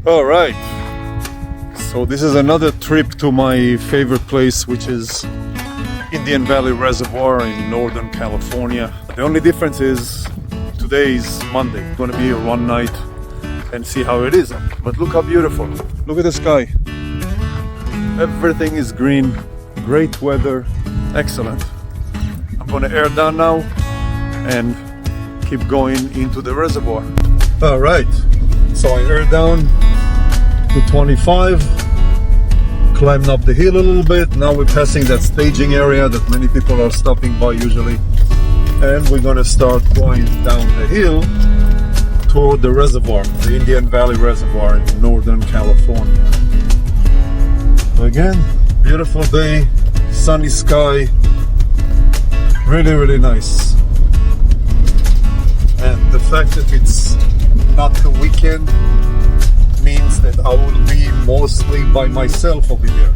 All right, so this is another trip to my favorite place, which is Indian Valley Reservoir in Northern California. The only difference is today is Monday. It's going to be here one night and see how it is. But look how beautiful. Look at the sky. Everything is green, great weather, excellent. I'm going to air down now and keep going into the reservoir. All right, so I air down to 25, climbed up the hill a little bit. Now we're passing that staging area that many people are stopping by usually, and we're going to start going down the hill toward the reservoir, the Indian Valley Reservoir in Northern California. Again, beautiful day, sunny sky, really nice. And the fact that it's not the weekend means that I will be mostly by myself over here,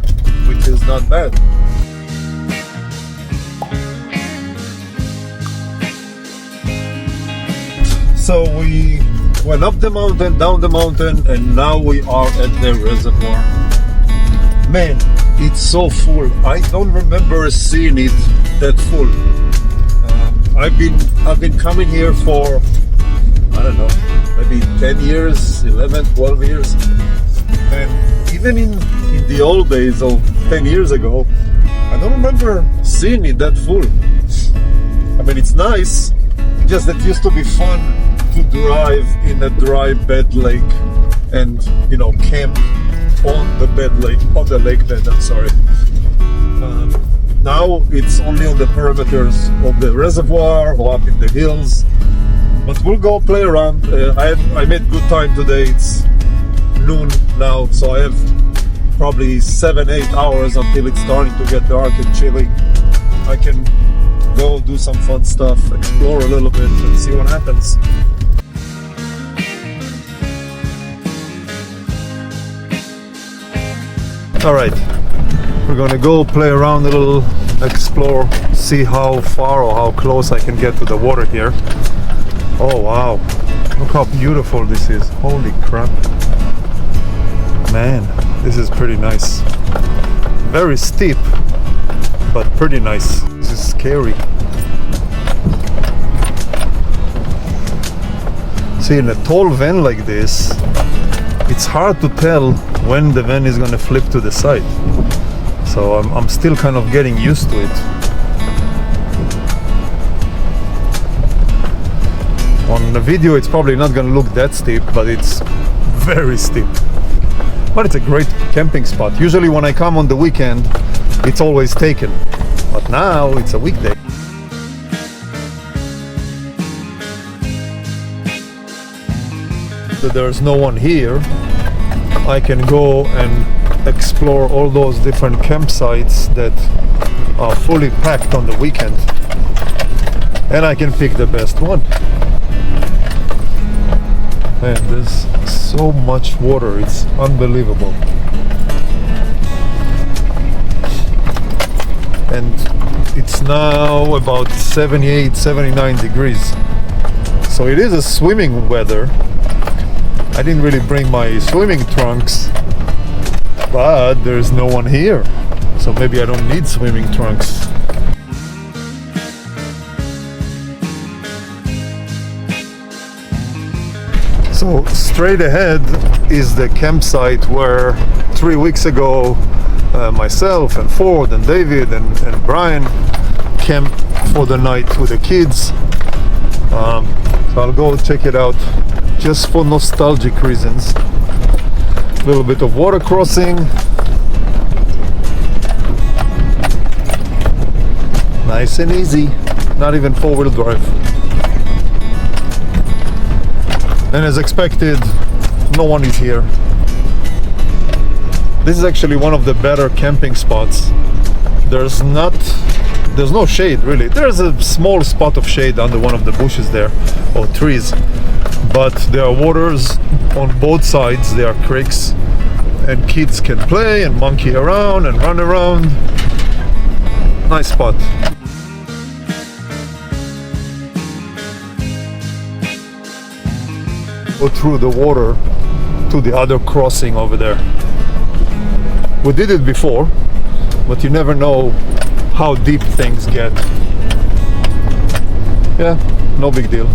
which is not bad. So we went up the mountain, down the mountain, and now we are at the reservoir. Man, it's so full. I don't remember seeing it that full. I've been coming here for, I don't know, maybe 10 years, 11, 12 years. And even in the old days of 10 years ago, I don't remember seeing it that full. I mean, it's nice, just that it used to be fun to drive in a dry bed lake and, you know, camp on the lake bed, I'm sorry. Now it's only on the perimeters of the reservoir or up in the hills. But we'll go play around. I made good time today. It's noon now, so I have probably 7-8 hours until it's starting to get dark and chilly. I can go do some fun stuff, explore a little bit and see what happens. All right, we're gonna go play around a little, explore, see how far or how close I can get to the water here. Oh wow, look how beautiful this is. Holy crap. Man, this is pretty nice. Very steep, but pretty nice. This is scary. See, in a tall van like this, it's hard to tell when the van is going to flip to the side. So I'm still kind of getting used to it. On the video it's probably not going to look that steep, but it's very steep. But it's a great camping spot. Usually when I come on the weekend, it's always taken. But now it's a weekday. So there's no one here. I can go and explore all those different campsites that are fully packed on the weekend. And I can pick the best one. Man, there's so much water, it's unbelievable. And it's now about 78, 79 degrees. So it is a swimming weather. I didn't really bring my swimming trunks, but there's no one here. So maybe I don't need swimming trunks. So straight ahead is the campsite where 3 weeks ago myself and Ford and David and Brian camped for the night with the kids. So I'll go check it out just for nostalgic reasons. A little bit of water crossing. Nice and easy, not even four-wheel drive. And as expected, no one is here. This is actually one of the better camping spots. There's no shade really. There's a small spot of shade under one of the bushes there, or trees. But there are waters on both sides, there are creeks, and kids can play and monkey around and run around. Nice spot. Go through the water to the other crossing over there. We did it before, but you never know how deep things get. Yeah, no big deal.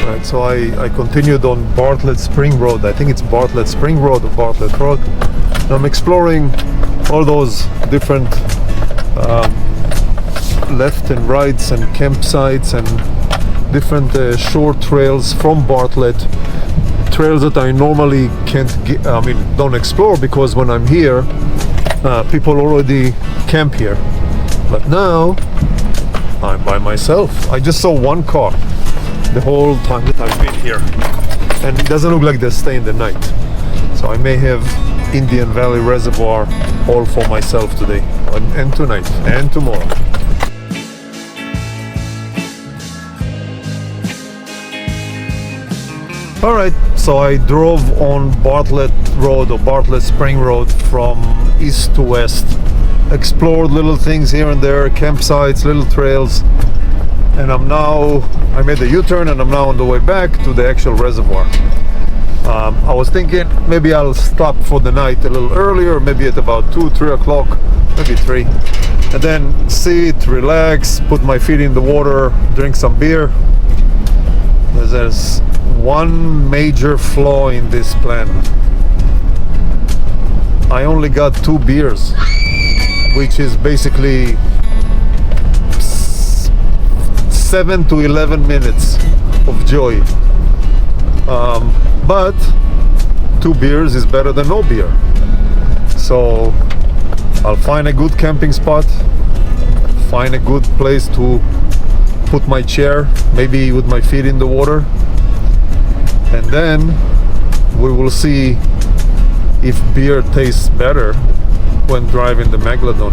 Right, so I continued on Bartlett Spring Road. I think it's Bartlett Spring Road or Bartlett Road. And I'm exploring all those different left and rights and campsites and different short trails from Bartlett. Trails that I normally don't explore, because when I'm here, people already camp here. But now I'm by myself. I just saw one car the whole time that I've been here, and it doesn't look like they're staying the night. So I may have Indian Valley Reservoir all for myself today and tonight and tomorrow. Alright, so I drove on Bartlett Road or Bartlett Spring Road from east to west, explored little things here and there, campsites, little trails, and I made a U-turn and I'm now on the way back to the actual reservoir. I was thinking maybe I'll stop for the night a little earlier, maybe at about 2-3 o'clock, maybe 3, and then sit, relax, put my feet in the water, drink some beer. There's one major flaw in this plan. I only got 2 beers, which is basically 7 to 11 minutes of joy. But 2 beers is better than no beer. So I'll find a good camping spot, find a good place to put my chair, maybe with my feet in the water, and then we will see if beer tastes better when driving the Megalodon.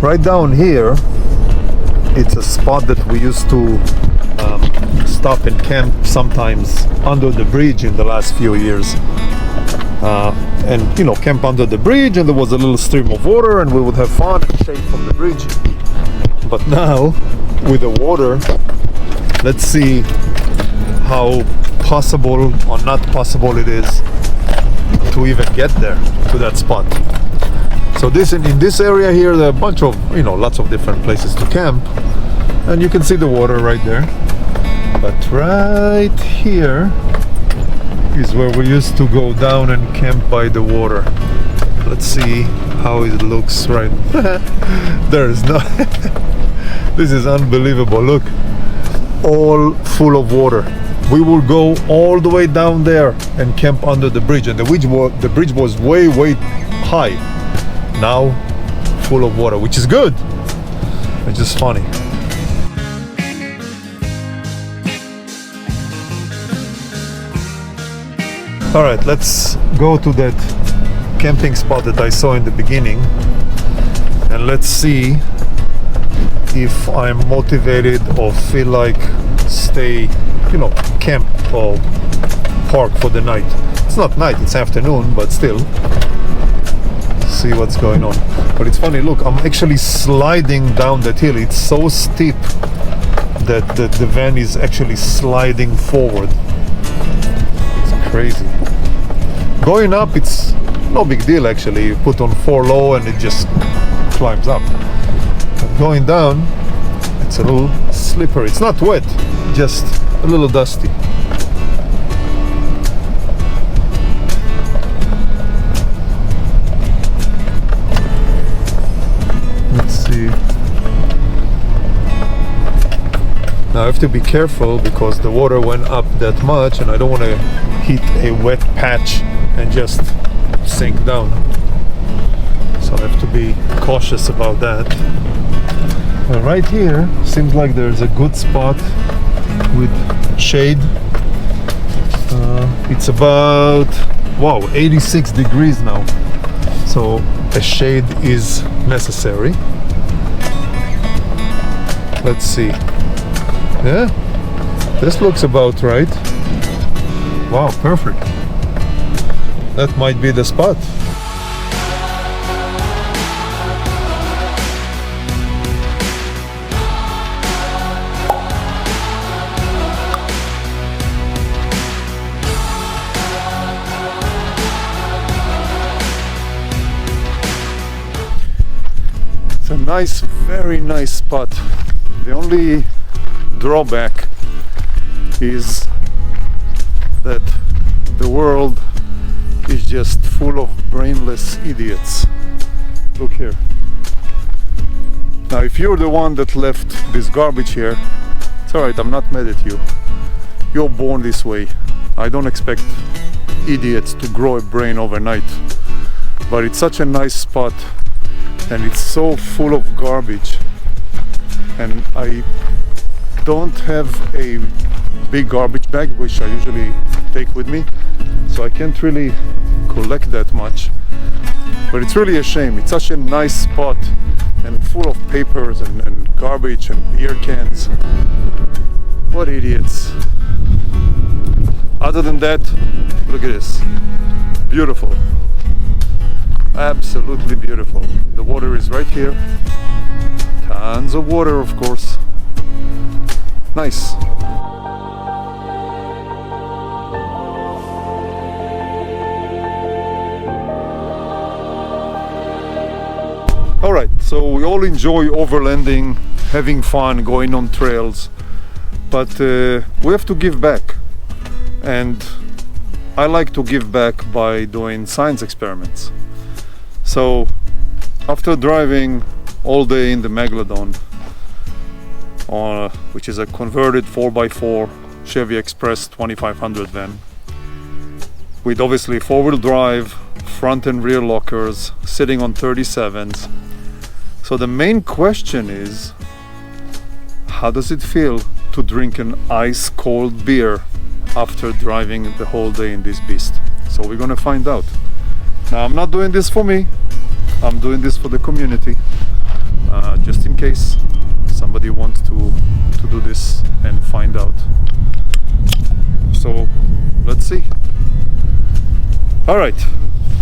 Right down here, it's a spot that we used to stop and camp sometimes under the bridge in the last few years. And camp under the bridge, and there was a little stream of water, and we would have fun and shade from the bridge. But now, with the water, let's see how possible or not possible it is to even get there, to that spot. So in this area here, there are a bunch of, lots of different places to camp, and you can see the water right there. But right here is where we used to go down and camp by the water. Let's see how it looks right. There is no this is unbelievable. Look, all full of water. We will go all the way down there and camp under the bridge, and the bridge was way high. Now full of water, which is good. It's just funny. All right, let's go to that camping spot that I saw in the beginning, and let's see if I'm motivated or feel like stay, camp or park for the night. It's not night, it's afternoon, but still, see what's going on. But it's funny, look, I'm actually sliding down that hill. It's so steep that the van is actually sliding forward. Crazy. Going up, it's no big deal actually. You put on 4 low and it just climbs up. But going down, it's a little slippery. It's not wet, just a little dusty. Let's see. Now I have to be careful because the water went up that much, and I don't want to hit a wet patch and just sink down. So I have to be cautious about that. But right here seems like there's a good spot with shade. It's about 86 degrees now, so a shade is necessary. Let's see. Yeah, This looks about right. Wow, perfect. That might be the spot. It's a nice, very nice spot. The only drawback is that the world is just full of brainless idiots. Look here. Now if you're the one that left this garbage here, it's alright, I'm not mad at you. You're born this way. I don't expect idiots to grow a brain overnight. But it's such a nice spot and it's so full of garbage, and I don't have a big garbage bag, which I usually take with me, so I can't really collect that much. But it's really a shame. It's such a nice spot and full of papers and garbage and beer cans. What idiots. Other than that, look at this. Beautiful. Absolutely beautiful. The water is right here. Tons of water, of course. Nice. Alright, so we all enjoy overlanding, having fun, going on trails, but we have to give back. And I like to give back by doing science experiments. So after driving all day in the Megalodon, which is a converted 4x4 Chevy Express 2500 van, with obviously four-wheel drive, front and rear lockers, sitting on 37s. So the main question is, how does it feel to drink an ice-cold beer after driving the whole day in this beast? So we're gonna find out. Now I'm not doing this for me, I'm doing this for the community, just in case somebody wants to do this and find out. So let's see. Alright,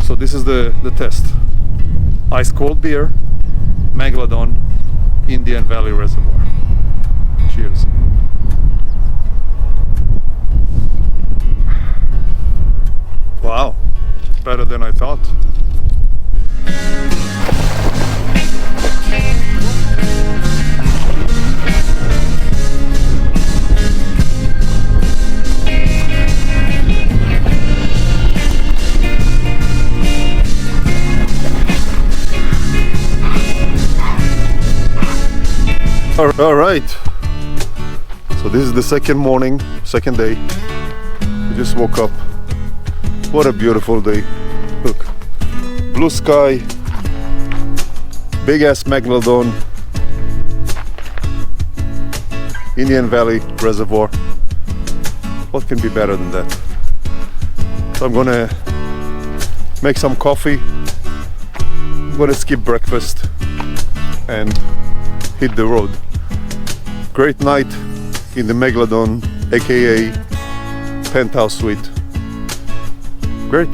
so this is the test. Ice cold beer, Megalodon, Indian Valley Reservoir. Cheers. Wow, better than I thought. All right, so this is the second day. We just woke up. What a beautiful day. Look, blue sky, big ass Megalodon, Indian Valley Reservoir. What can be better than that? So I'm gonna make some coffee, I'm gonna skip breakfast and hit the road. Great night in the Megalodon, aka penthouse suite. Great.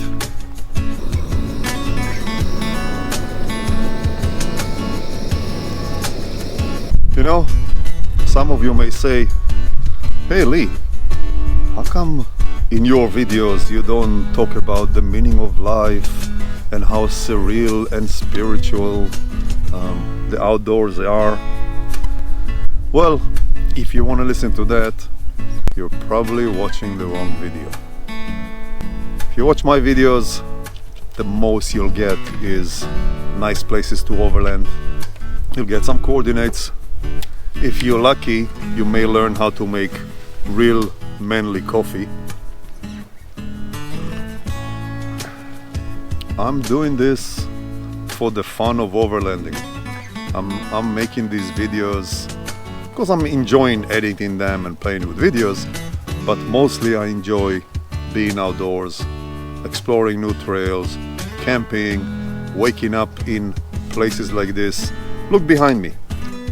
You know, some of you may say, hey Lee, how come in your videos you don't talk about the meaning of life and how surreal and spiritual the outdoors are? Well, if you want to listen to that, you're probably watching the wrong video. If you watch my videos, the most you'll get is nice places to overland. You'll get some coordinates. If you're lucky, you may learn how to make real manly coffee. I'm doing this for the fun of overlanding. I'm making these videos because I'm enjoying editing them and playing with videos, but mostly I enjoy being outdoors, exploring new trails, camping, waking up in places like this. Look behind me.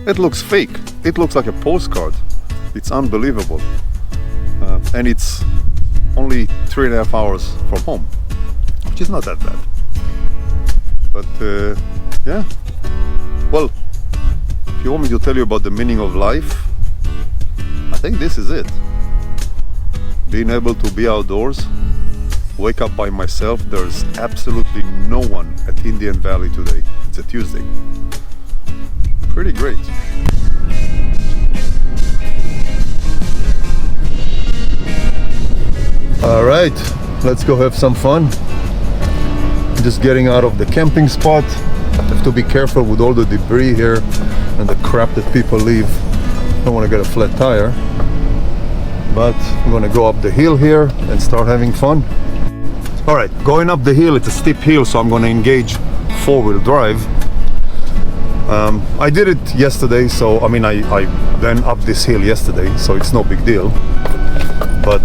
It looks fake. It looks like a postcard. It's unbelievable. and it's only 3.5 hours from home, which is not that bad. But yeah, well, if you want me to tell you about the meaning of life, I think this is it. Being able to be outdoors, wake up by myself. There's absolutely no one at Indian Valley today. It's a Tuesday. Pretty great. All right, let's go have some fun. Just getting out of the camping spot. Have to be careful with all the debris here and the crap that people leave. Don't want to get a flat tire. But I'm going to go up the hill here and start having fun. All right, going up the hill, it's a steep hill, so I'm going to engage four-wheel drive. I did it yesterday, so I mean I went up this hill yesterday, so it's no big deal. But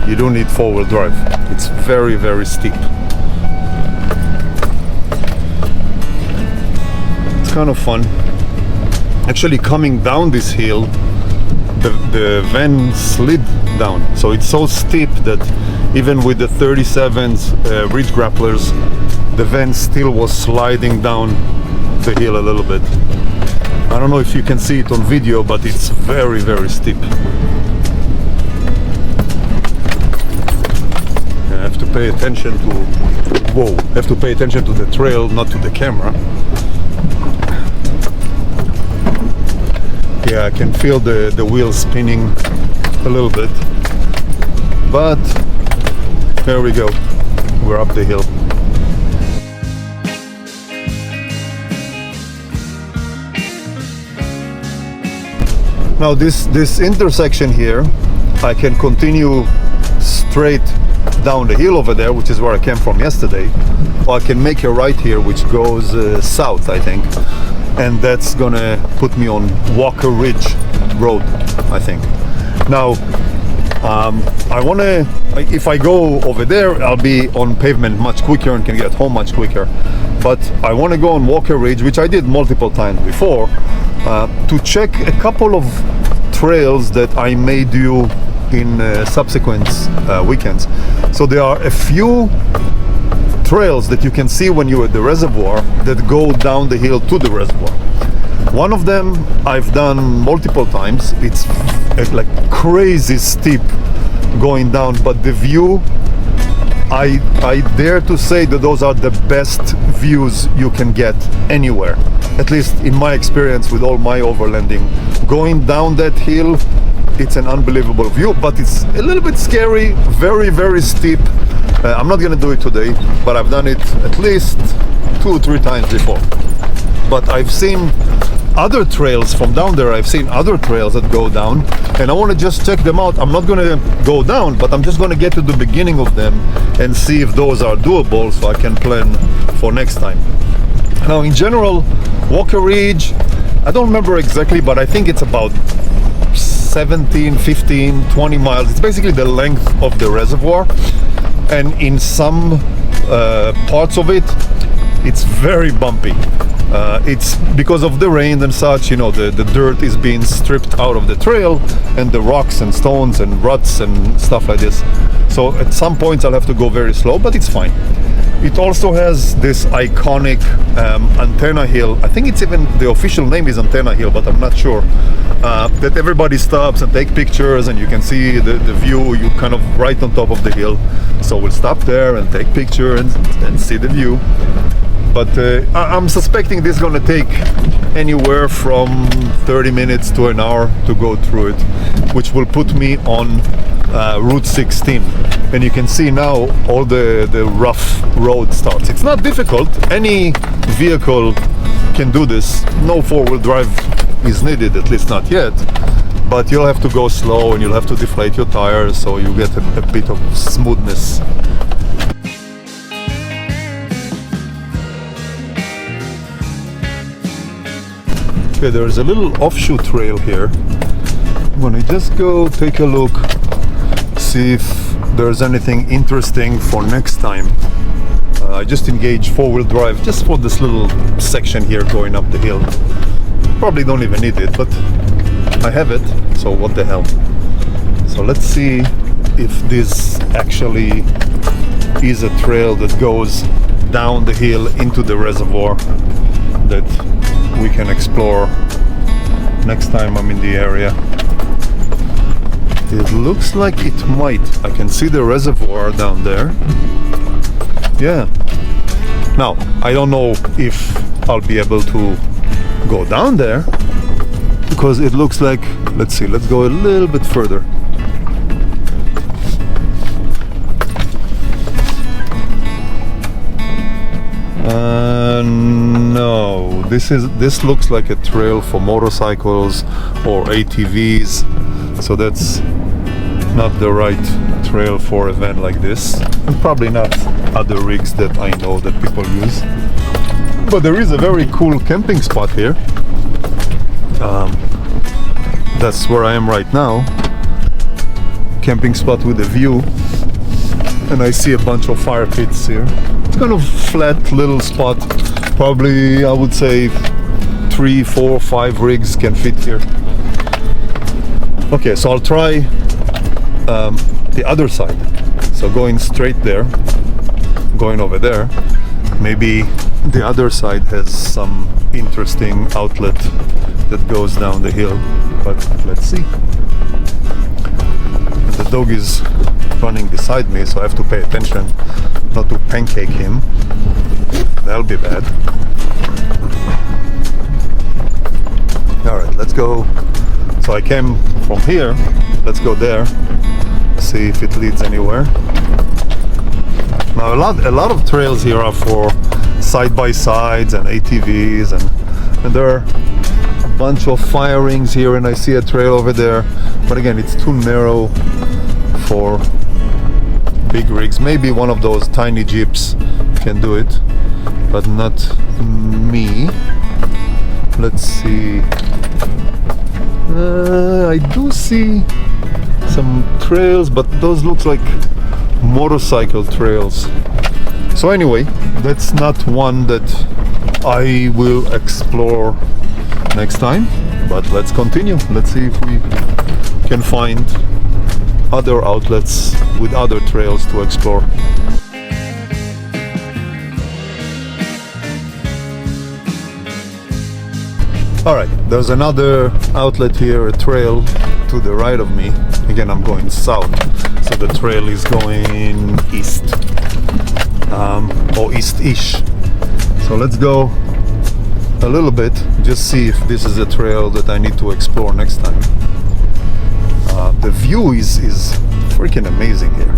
you do need four-wheel drive. It's very, very steep. It's kind of fun. Actually, coming down this hill, the van slid down. So it's so steep that even with the 37's ridge grapplers, the van still was sliding down the hill a little bit. I don't know if you can see it on video, but it's very, very steep. I have to pay attention to, whoa, have to pay attention to the trail, not to the camera. Yeah, I can feel the wheels spinning a little bit, but there we go, we're up the hill. Now this intersection here, I can continue straight down the hill over there, which is where I came from yesterday, or I can make a right here which goes south, I think, and that's gonna put me on Walker Ridge Road, I think. Now I wanna, if I go over there, I'll be on pavement much quicker and can get home much quicker, but I want to go on Walker Ridge, which I did multiple times before, to check a couple of trails that I may do in subsequent weekends. So there are a few trails that you can see when you're at the reservoir that go down the hill to the reservoir. One of them I've done multiple times. It's like crazy steep going down, but the view, I dare to say that those are the best views you can get anywhere, at least in my experience with all my overlanding. Going down that hill, it's an unbelievable view, but it's a little bit scary, very, very steep. I'm not gonna do it today, but I've done it at least 2 or 3 times before. But I've seen other trails from down there. I've seen other trails that go down, and I want to just check them out. I'm not gonna go down, but I'm just gonna get to the beginning of them and see if those are doable, so I can plan for next time. Now, in general, Walker Ridge, I don't remember exactly, but I think it's about 17, 15, 20 miles. It's basically the length of the reservoir, and in some parts of it, it's very bumpy. It's because of the rain and such, you know, the dirt is being stripped out of the trail, and the rocks and stones and ruts and stuff like this. So at some points I'll have to go very slow, but it's fine. It also has this iconic antenna hill. I think it's even, the official name is Antenna Hill, but I'm not sure. That everybody stops and take pictures, and you can see the view. You kind of right on top of the hill. So we'll stop there and take picture and see the view. But I'm suspecting this is going to take anywhere from 30 minutes to an hour to go through it, which will put me on Route 16. And you can see now all the rough road starts. It's not difficult. Any vehicle can do this. No four-wheel drive is needed, at least not yet. But you'll have to go slow, and you'll have to deflate your tires, so you get a bit of smoothness. Okay, there's a little offshoot trail here. I'm gonna just go take a look, see if there's anything interesting for next time. I just engaged four-wheel drive just for this little section here going up the hill. Probably don't even need it, but I have it, so what the hell. So let's see if this actually is a trail that goes down the hill into the reservoir that we can explore next time I'm in the area. It looks like it might. I can see the reservoir down there. Yeah. Now, I don't know if I'll be able to go down there because it looks like, let's see, let's go a little bit further. No, this looks like a trail for motorcycles or ATVs, so that's not the right trail for an event like this, and probably not other rigs that I know that people use. But there is a very cool camping spot here. That's where I am right now. Camping spot with a view, and I see a bunch of fire pits here. It's kind of flat little spot. Probably I would say 3, 4, 5 rigs can fit here. Okay, so I'll try the other side. So going straight there, going over there. Maybe the other side has some interesting outlet that goes down the hill, but let's see. And the dog is running beside me, so I have to pay attention not to pancake him. That'll be bad. Alright, let's go. So I came from here, let's go there, see if it leads anywhere. Now a lot of trails here are for side-by-sides and ATVs, and there are a bunch of fire rings here, and I see a trail over there, but again it's too narrow for big rigs. Maybe one of those tiny jeeps can do it, but not me. Let's see. I do see some trails, but those look like motorcycle trails. So anyway, that's not one that I will explore next time, but let's continue. Let's see if we can find other outlets with other trails to explore. Alright, there's another outlet here, a trail to the right of me. Again, I'm going south, so the trail is going east, or east-ish. So let's go a little bit, just see if this is a trail that I need to explore next time. The view is freaking amazing here.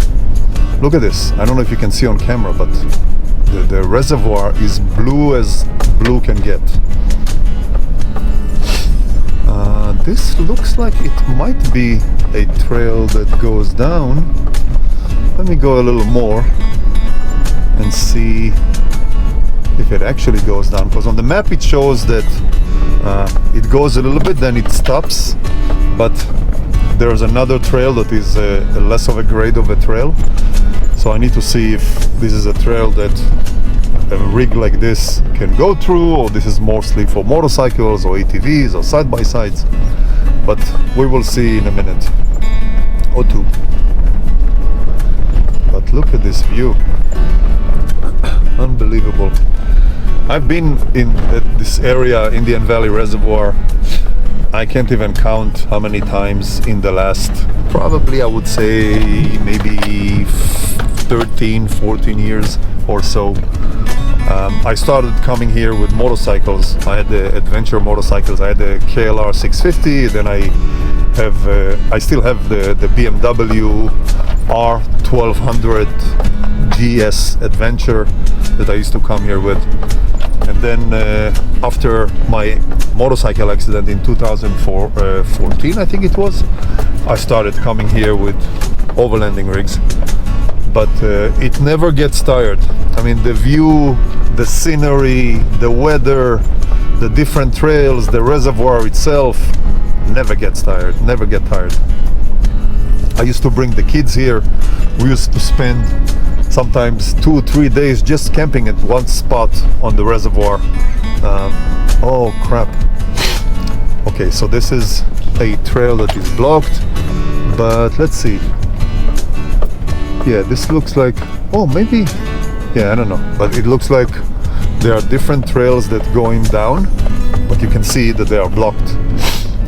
Look at this. I don't know if you can see on camera, but the reservoir is blue as blue can get. This looks like it might be a trail that goes down. Let me go a little more and see if it actually goes down, because on the map it shows that it goes a little bit, then it stops, but there's another trail that is less of a grade of a trail. So I need to see if this is a trail that a rig like this can go through, or this is mostly for motorcycles or ATVs or side-by-sides. But we will see in a minute or two. But look at this view. Unbelievable. I've been in this area, Indian Valley Reservoir, I can't even count how many times in the last, probably I would say maybe 13, 14 years or so. I started coming here with motorcycles. I had the adventure motorcycles. I had the KLR 650. Then I still have the BMW R1200 GS Adventure that I used to come here with. And then after my motorcycle accident in 2014, I think it was, I started coming here with overlanding rigs. But it never gets tired. I mean, the view, the scenery, the weather, the different trails, the reservoir itself never gets tired, never get tired. I used to bring the kids here. We used to spend sometimes 2-3 days just camping at one spot on the reservoir. Oh crap. Okay, so this is a trail that is blocked. But let's see. Yeah, this looks like, oh, maybe, yeah, I don't know, but it looks like there are different trails that going down, but you can see that they are blocked.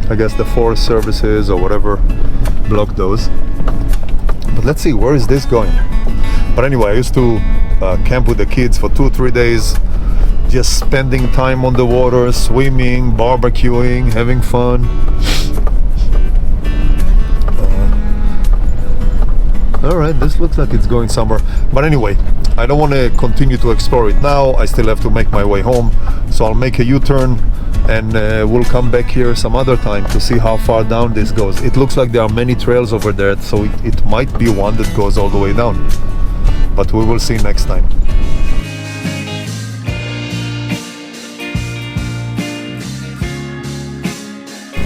I guess the forest services or whatever blocked those. But let's see, where is this going? But anyway, I used to camp with the kids for 2-3 days, just spending time on the water, swimming, barbecuing, having fun. All right, this looks like it's going somewhere. But anyway, I don't want to continue to explore it now. I still have to make my way home. So I'll make a U-turn and we'll come back here some other time to see how far down this goes. It looks like there are many trails over there, so it might be one that goes all the way down. But we will see next time.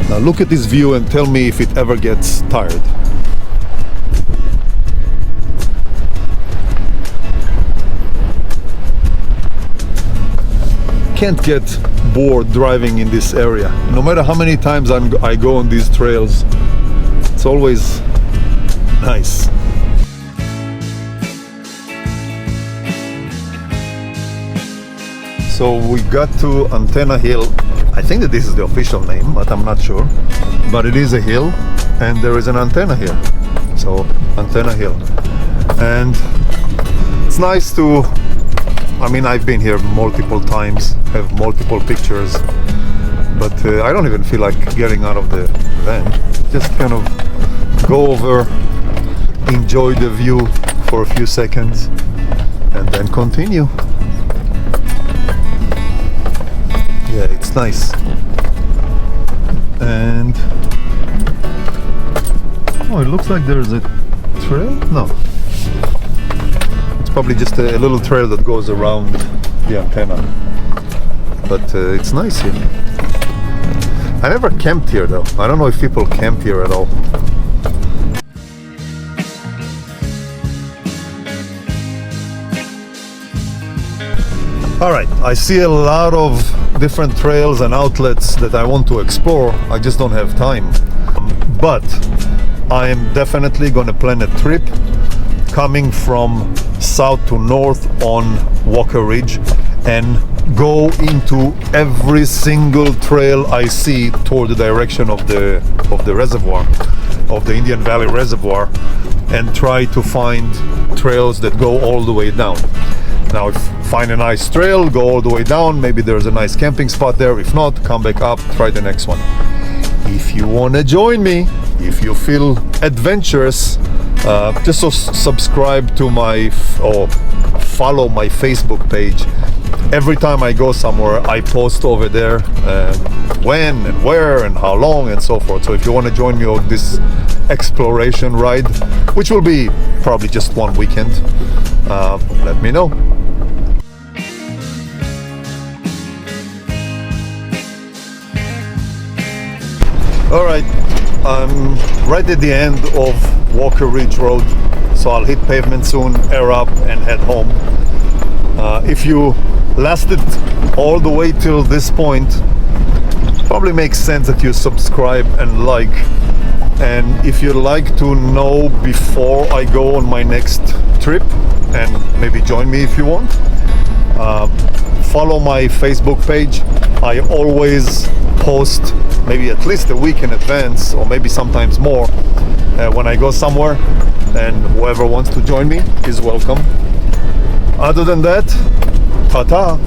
Now look at this view and tell me if it ever gets tired. Can't get bored driving in this area. No matter how many times I go on these trails, it's always nice. So we got to Antenna Hill. I think that this is the official name, but I'm not sure. But it is a hill and there is an antenna here. So Antenna Hill. And it's nice to, I mean, I've been here multiple times, have multiple pictures, but I don't even feel like getting out of the van. Just kind of go over, enjoy the view for a few seconds, and then continue. Yeah, it's nice. And oh, it looks like there's a trail? No. Probably just a little trail that goes around the antenna, but it's nice here. I never camped here though. I don't know if people camp here at all. Alright, I see a lot of different trails and outlets that I want to explore. I just don't have time. But I am definitely gonna plan a trip coming from south to north on Walker Ridge and go into every single trail I see toward the direction of the reservoir, of the Indian Valley Reservoir, and try to find trails that go all the way down. Now, if find a nice trail, go all the way down, maybe there's a nice camping spot there. If not, come back up, try the next one. If you want to join me, if you feel adventurous, just subscribe to my or follow my Facebook page. Every time I go somewhere, I post over there when and where and how long and so forth. So if you want to join me on this exploration ride, which will be probably just one weekend, let me know. All right, I'm right at the end of Walker Ridge Road, so I'll hit pavement soon, air up and head home. If you lasted all the way till this point, probably makes sense that you subscribe and like. And if you'd like to know before I go on my next trip, and maybe join me if you want, follow my Facebook page. I always post maybe at least a week in advance, or maybe sometimes more, when I go somewhere, and whoever wants to join me is welcome. Other than that, ta-ta!